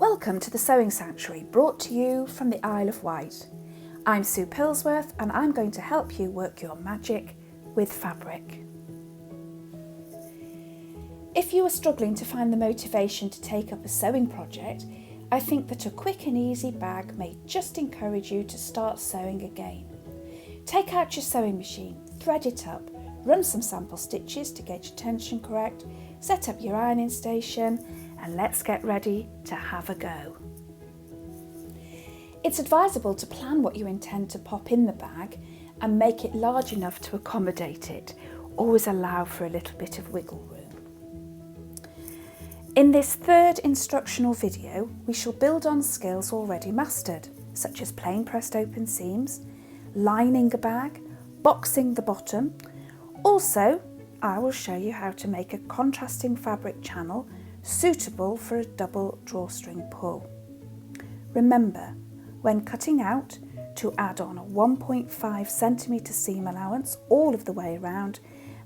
Welcome to the Sewing Sanctuary, brought to you from the Isle of Wight. I'm Sue Pillsworth and I'm going to help you work your magic with fabric. If you are struggling to find the motivation to take up a sewing project, I think that a quick and easy bag may just encourage you to start sewing again. Take out your sewing machine, thread it up, run some sample stitches to get your tension correct, set up your ironing station, and let's get ready to have a go. It's advisable to plan what you intend to pop in the bag and make it large enough to accommodate it. Always allow for a little bit of wiggle room. In this third instructional video, we shall build on skills already mastered, such as plain pressed open seams, lining a bag, boxing the bottom. Also, I will show you how to make a contrasting fabric channel suitable for a double drawstring pull. Remember, when cutting out, to add on a 1.5 centimetre seam allowance all of the way around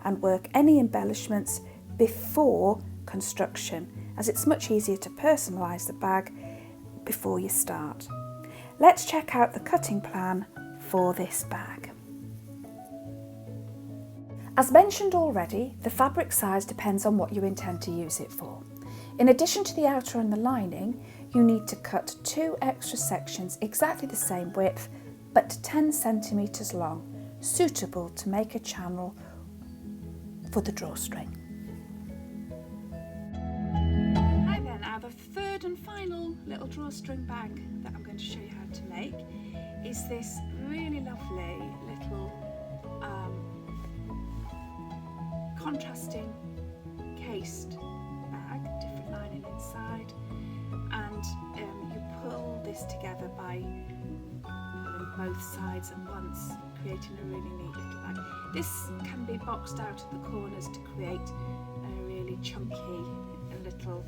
and work any embellishments before construction, as it's much easier to personalise the bag before you start. Let's check out the cutting plan for this bag. As mentioned already, the fabric size depends on what you intend to use it for. In addition to the outer and the lining, you need to cut 2 extra sections exactly the same width, but 10 centimetres long, suitable to make a channel for the drawstring. Right then, now the third and final little drawstring bag that I'm going to show you how to make is this really lovely little contrasting cased bag, different lining inside, and you pull this together by pulling both sides at once, creating a really neat little bag. This can be boxed out at the corners to create a really chunky little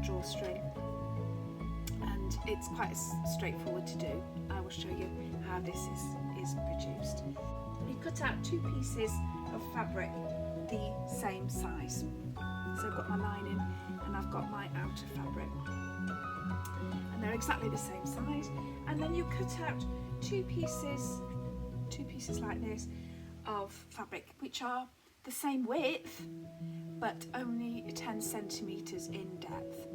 drawstring, and it's quite straightforward to do. I will show you how this is produced. You cut out 2 pieces of fabric the same size. So I've got my lining and I've got my outer fabric, and they're exactly the same size. And then you cut out two pieces like this of fabric, which are the same width but only 10 centimetres in depth.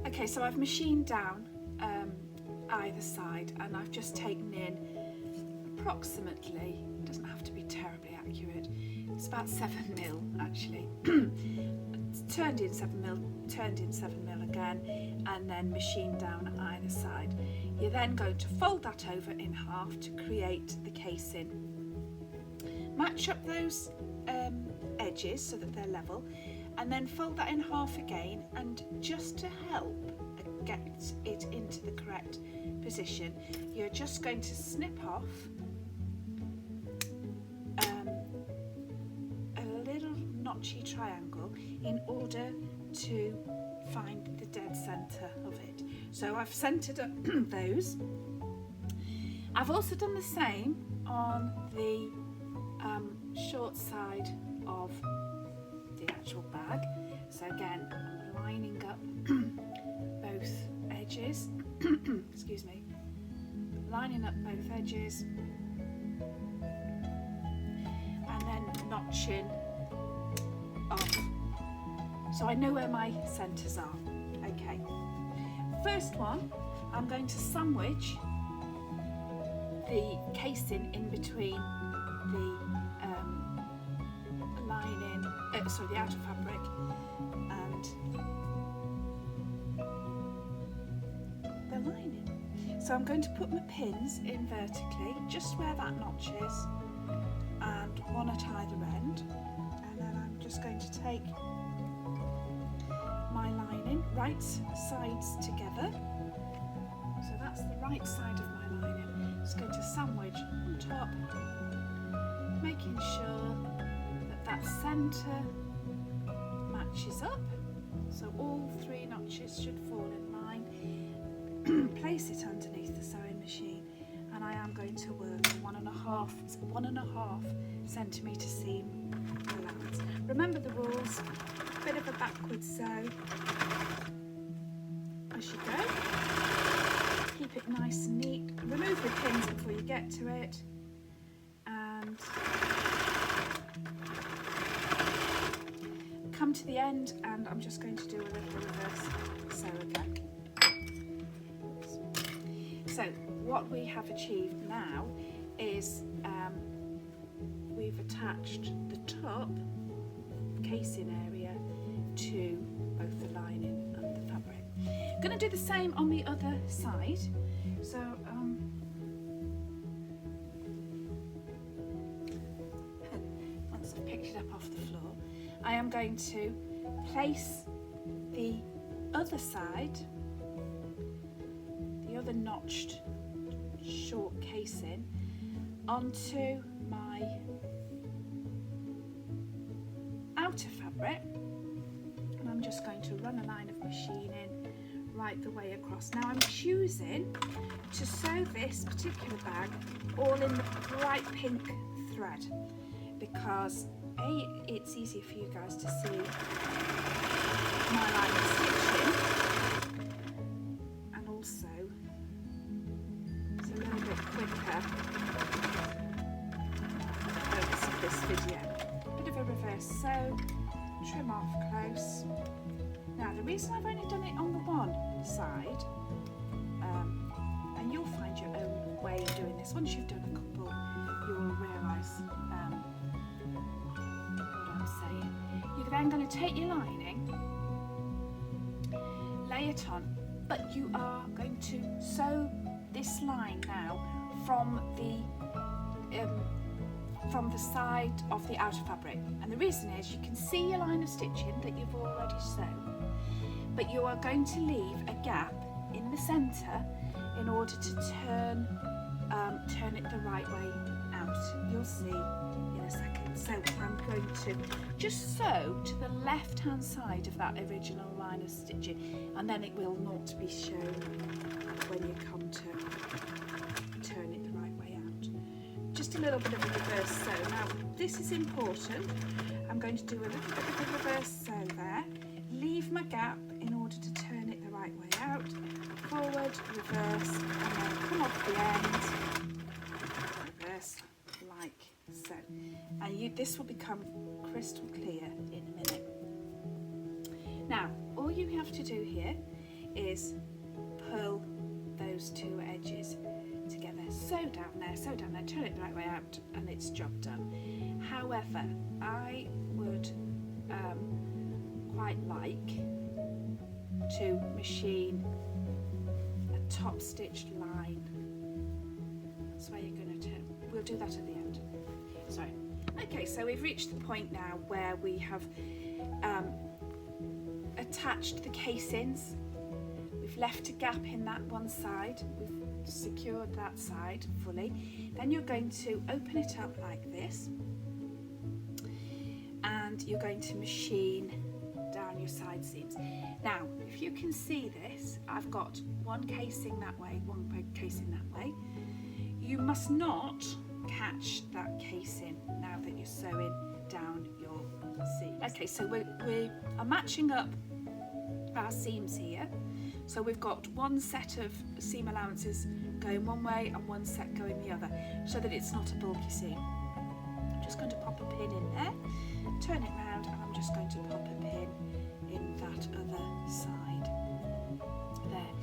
Okay, so I've machined down either side, and I've just taken in approximately, it doesn't have to be terribly accurate, it's about 7mm actually. Turned in 7mm again, and then machined down either side. You're then going to fold that over in half to create the casing. Match up those edges so that they're level, and then fold that in half again, and just to help get it into the correct position, you're just going to snip off a little notchy triangle in order to find the dead centre of it. So I've centred up those. I've also done the same on the short side of the actual bag. So again, I'm lining up both edges, excuse me, lining up both edges, and then notching off, so I know where my centres are. Okay, first one, I'm going to sandwich the casing in between the the outer fabric and the lining. So I'm going to put my pins in vertically, just where that notch is, and one at either end, and then I'm just going to take my lining, right sides together, so that's the right side of my lining. Just going to sandwich on top, making sure that centre matches up, so all 3 notches should fall in line. Place it underneath the sewing machine, and I am going to work a 1.5 centimetre seam allowance. Remember the rules, bit of a backward sew, as you go. Keep it nice and neat. Remove the pins before you get to it. And come to the end, and I'm just going to do a little reverse sew again. So what we have achieved now is we've attached the top casing area to both the lining and the fabric. I'm going to do the same on the other side. So once I've picked it up off the floor, I am going to place the other side, the other notched short casing, onto my outer fabric, and I'm just going to run a line of machining right the way across. Now I'm choosing to sew this particular bag all in the bright pink thread because A, it's easier for you guys to see my line of stitching, and also it's a little bit quicker purpose of this video. Bit of a reverse sew, trim off close. Now the reason I've only done it on the one side, and you'll find your own way of doing this, once you've done a couple you will realise what I'm saying. You're then going to take your lining, lay it on, but you are going to sew this line now from the side of the outer fabric, and the reason is you can see your line of stitching that you've already sewn, but you are going to leave a gap in the centre in order to turn it the right way out. You'll see in a second. So I'm going to just sew to the left hand side of that original line of stitching, and then it will not be shown when you come to turn it the right way out. Just a little bit of a reverse sew. Now this is important. I'm going to do a little bit of a reverse sew there, leave my gap in order to turn it the right way out, forward, reverse, and then come off the end, reverse like so. And this will become crystal clear in a minute. Now all you have to do here is pull those two edges together, sew down there, turn it the right way out, and it's job done. However, I would quite like to machine a top stitched line. That's where you're going to turn. We'll do that at the end. Sorry. Okay, so we've reached the point now where we have attached the casings. We've left a gap in that one side. We've secured that side fully. Then you're going to open it up like this, and you're going to machine down your side seams. Now if you can see this, I've got one casing that way, one casing that way. You must not catch that casing now that you're sewing down your seams. Okay, so we are matching up our seams here. So we've got one set of seam allowances going one way and one set going the other, so that it's not a bulky seam. I'm just going to pop a pin in there, turn it round, and I'm just going to pop a pin in that other side there.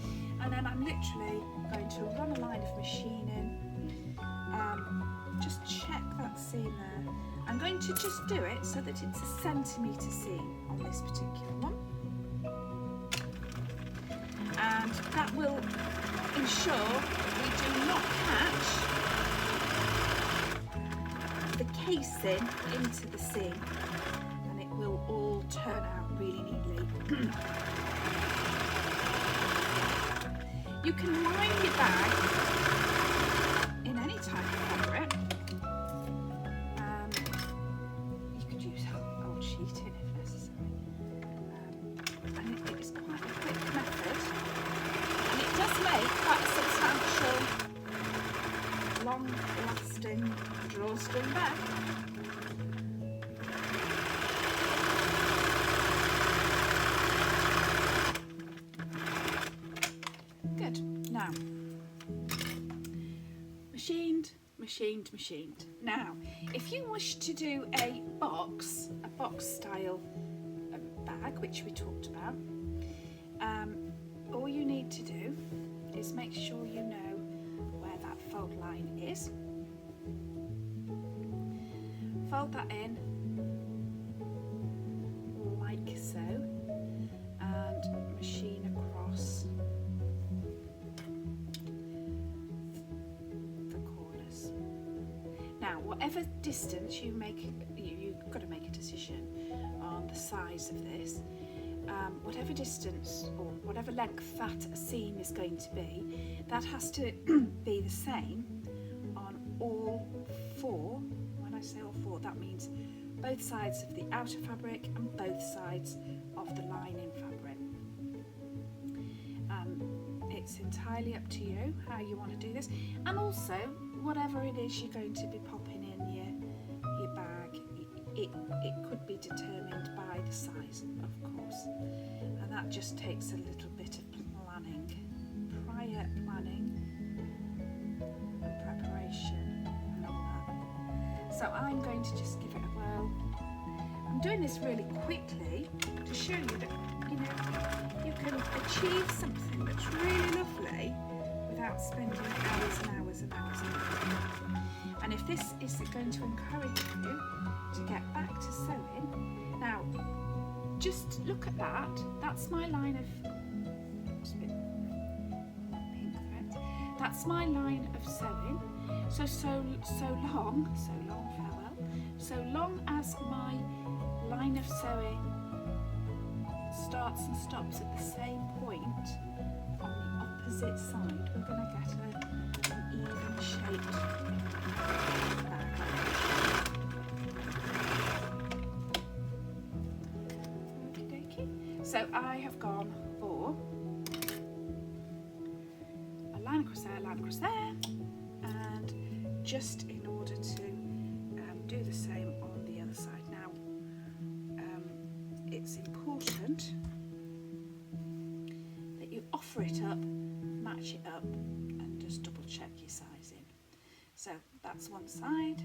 And then I'm literally going to run a line of machining, just check that seam there. I'm going to just do it so that it's a centimetre seam on this particular one. And that will ensure we do not catch the casing into the seam, and it will all turn out really neatly. You can line your bag in any type of fabric. You could use old sheeting if necessary, and it is quite a quick method. Does make quite a substantial, long-lasting drawstring bag. Now, machined. Now, if you wish to do a box style bag, which we talked about, all you need to do is make sure you know where that fold line is. Fold that in like so and machine across the corners. Now, whatever distance you make, you've got to make a decision on the size of this. Whatever distance or whatever length that seam is going to be, that has to be the same on all four. When I say all four, that means both sides of the outer fabric and both sides of the lining fabric. It's entirely up to you how you want to do this, and also whatever it is you're going to be popping in your bag, it could be determined by the size, of course, and that just takes a little bit of prior planning and preparation and all that. So I'm going to just give it a whirl. I'm doing this really quickly to show you that you can achieve something that's really lovely without spending hours and hours and hours and hours. And if this is going to encourage you to get back to sewing, now just look at that. That's my line of pink thread. That's my line of sewing. So long as my line of sewing starts and stops at the same point on the opposite side, we're going to get an even shaped bag. Okie dokie. So I have gone for a line across there, and just in order to do the same on the other side. Now, it's important that you offer it up, match it up, and just double check your sizing. So that's one side.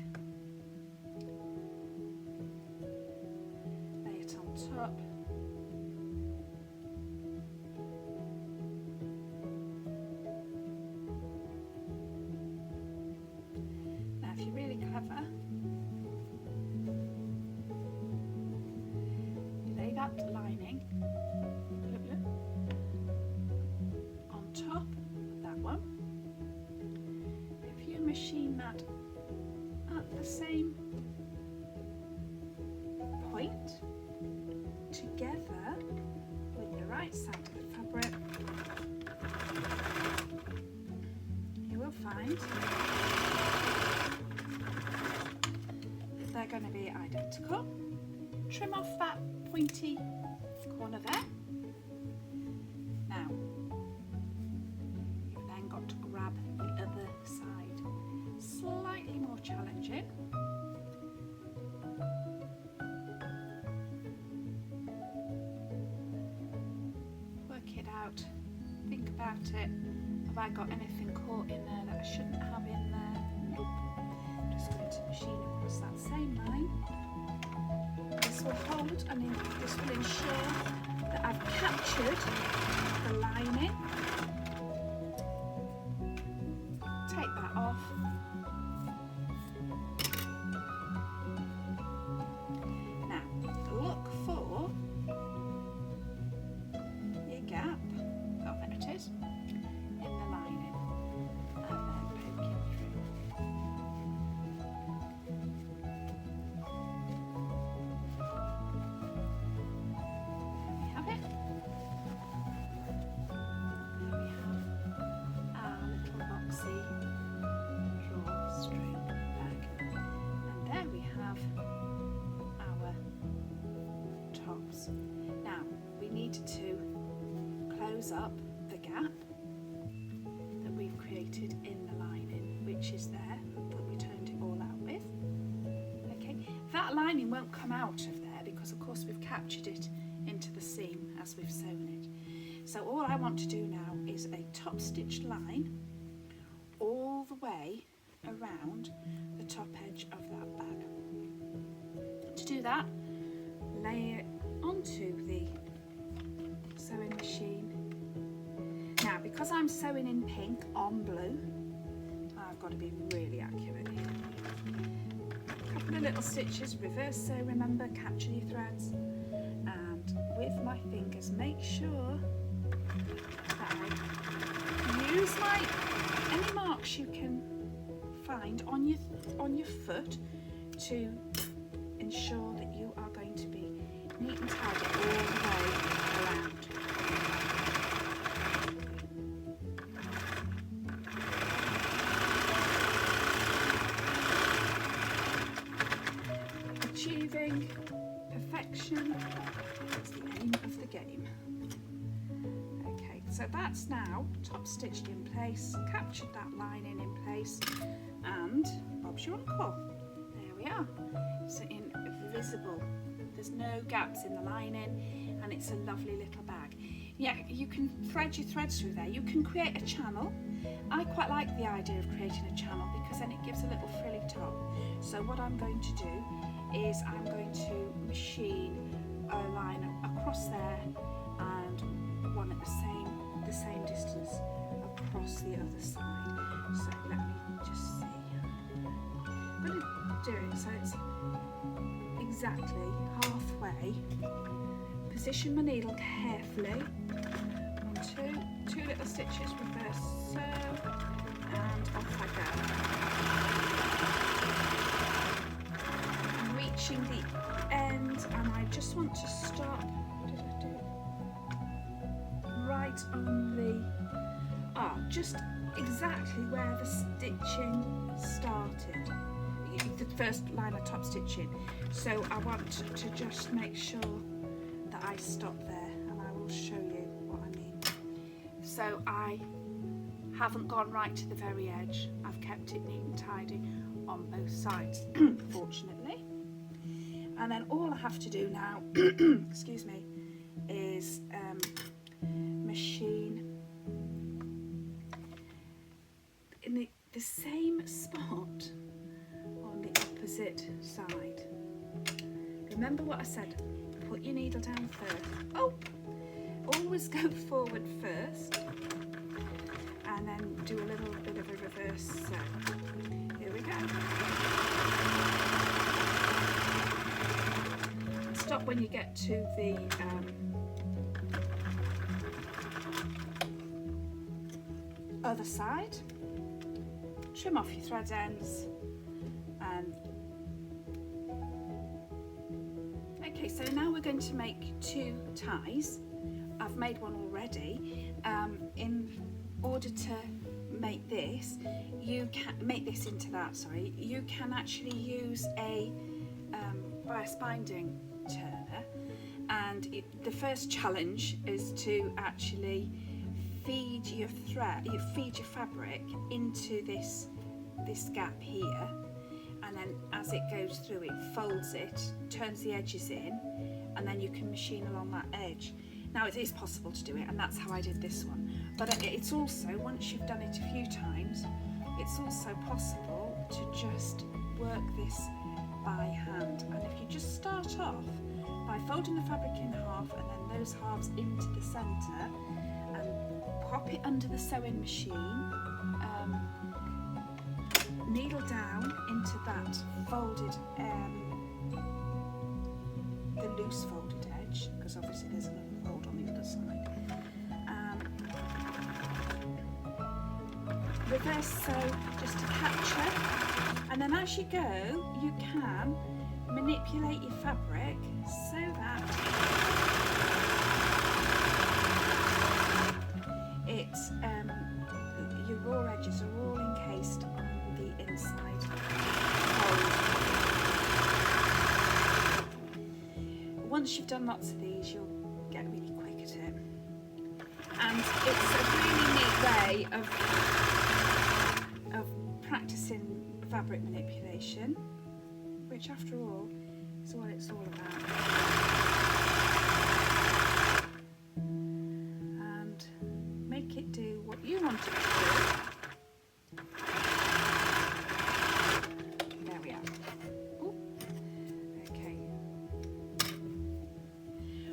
Lay it on top. Now, if you're really clever, that lining on top of that one. If you machine that at the same point together with the right side of the fabric, you will find that they're going to be identical. Trim off that pointy corner there. Now, you've then got to grab the other side. Slightly more challenging. Work it out. Think about it. Have I got anything caught in there that I shouldn't have in there? Nope. I'm just going to machine across that same line. This will hold and this will ensure that I've captured the lining. Take that off. Now look for your gap, oh there it is, in the lining, and then poke it through. Drawstring bag, and there we have our tops. Now we need to close up the gap that we've created in the lining, which is there that we turned it all out with. Okay, that lining won't come out of there because of course we've captured it into the seam as we've sewn it. So all I want to do now is a top stitch line all the way around the top edge of that bag. To do that, lay it onto the sewing machine. Now, because I'm sewing in pink on blue, I've got to be really accurate here. A couple of little stitches, reverse sew, remember, capture your threads, and with my fingers make sure that I use any marks you can find on your foot to ensure that you are going to be neat and tidy all the way around. Achieving perfection is the aim of the game. Okay, so that's now top stitched in place, captured that lining in place, and Bob's your uncle. There we are. It's invisible. There's no gaps in the lining, and it's a lovely little bag. Yeah, you can thread your threads through there. You can create a channel. I quite like the idea of creating a channel because then it gives a little frilly top. So what I'm going to do is I'm going to machine a line across there and one at the same distance across the other side. So let me just see. I'm going to do it so it's exactly halfway. Position my needle carefully. 1, 2 little stitches, reverse sew, and off I go. I'm reaching the end, and I just want to stop. What did I do? Right on the just exactly where the stitching started. The first line of top stitching. So I want to just make sure that I stop there, and I will show you what I mean. So I haven't gone right to the very edge. I've kept it neat and tidy on both sides, fortunately. And then all I have to do now, excuse me, is machine in the same spot on the opposite side. Remember what I said, put your needle down first. Oh, always go forward first and then do a little bit of a reverse sew. Here we go. Stop when you get to the other side. Trim off your thread ends and okay, so now we're going to make 2 ties. I've made one already. In order to make this, you can make this into that, sorry, you can actually use a bias binding turner, and the first challenge is to actually feed your fabric into this gap here, and then as it goes through it folds it, turns the edges in, and then you can machine along that edge. Now it is possible to do it, and that's how I did this one, but it's also, once you've done it a few times, it's also possible to just work this by hand. And if you just start off by folding the fabric in half and then those halves into the centre and pop it under the sewing machine, needle down into that folded, the loose folded edge, because obviously there's another fold on the other side. Reverse sew just to capture, and then as you go you can manipulate your fabric so that it's your raw edges are all encased on the inside fold. Once you've done lots of these, you'll get really quick at it, and it's a really neat way of practicing fabric manipulation, which after all is what it's all about. make it do what you want it to do. There we are. Ooh. Okay.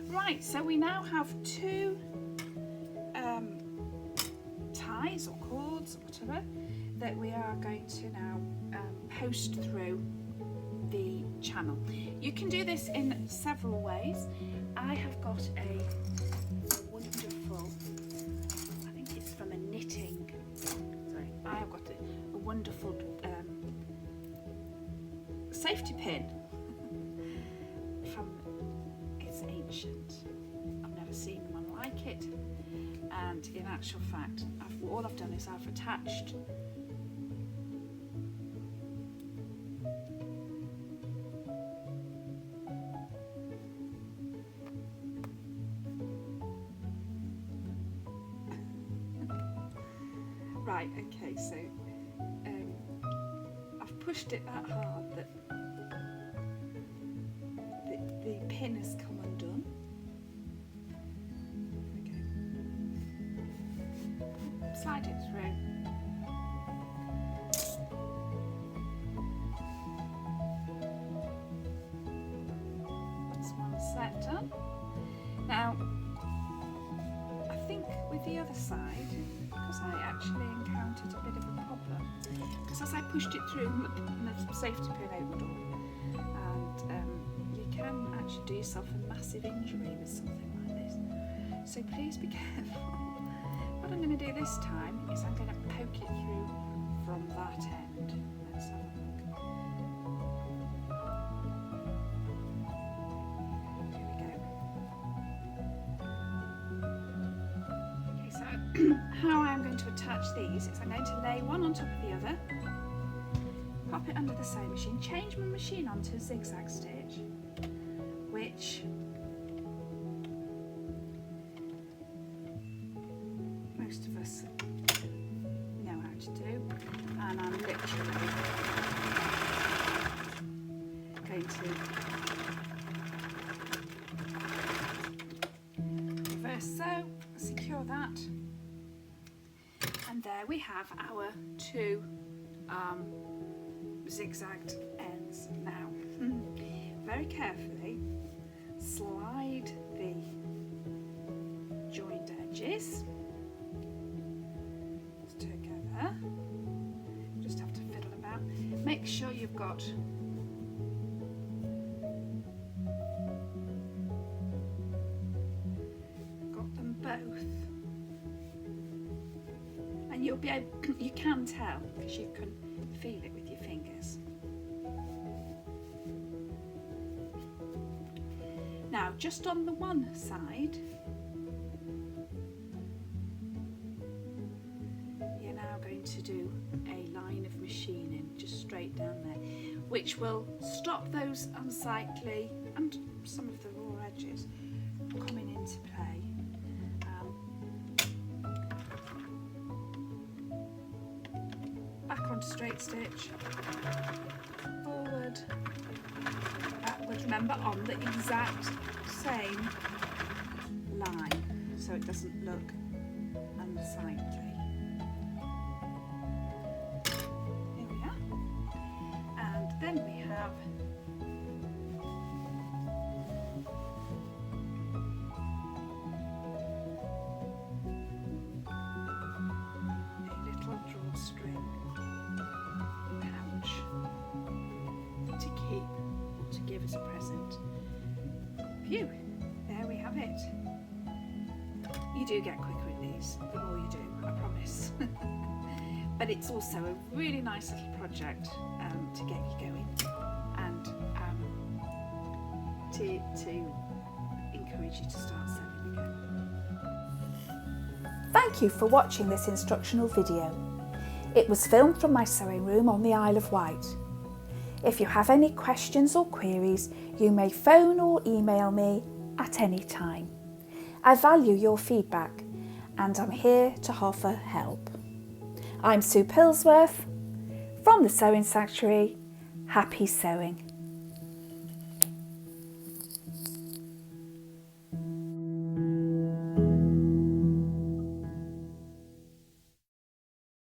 Right, so we now have two ties or cords or whatever that we are going to now post through the channel. You can do this in several ways. I have got a wonderful, I think it's from a knitting, sorry, I have got a wonderful safety pin from, it's ancient, I've never seen one like it, and in actual fact all I've done is I've attached right, okay, so I've pushed it that hard that the pin has come undone. Okay. Slide it through. That's one set done. Now, I think with the other side, because I actually encountered a bit of a problem, because as I pushed it through, the safety pin opened up, and you can actually do yourself a massive injury with something like this. So please be careful. What I'm going to do this time is I'm going to poke it through from that end. Let's have a look. Here we go. Okay, so how I'm going to attach these is I'm going to lay one on top of the other, pop it under the sewing machine, change my machine onto a zigzag stitch, which most of us know how to do, and I'm literally going to reverse sew, secure that, and there we have our two zigzagged ends. Now, very carefully slide the joined edges together. Just have to fiddle about. Make sure you've got them both, and you'll be able, you can tell because you can feel it with your fingers. Now, just on the one side, you're now going to do a line of machining just straight down there, which will stop those unsightly and some of the raw edges coming into play. Back onto straight stitch, forward, backward, remember on the exact same line so it doesn't look unsightly. Here we are, and then we have a little drawstring pouch to keep or to give as a present. Phew, there we have it. You do get quicker at these the more you do, I promise. But it's also a really nice little project to get you going and to encourage you to start sewing again. Thank you for watching this instructional video. It was filmed from my sewing room on the Isle of Wight. If you have any questions or queries, you may phone or email me at any time. I value your feedback and I'm here to offer help. I'm Sue Pillsworth from the Sewing Sanctuary. Happy sewing.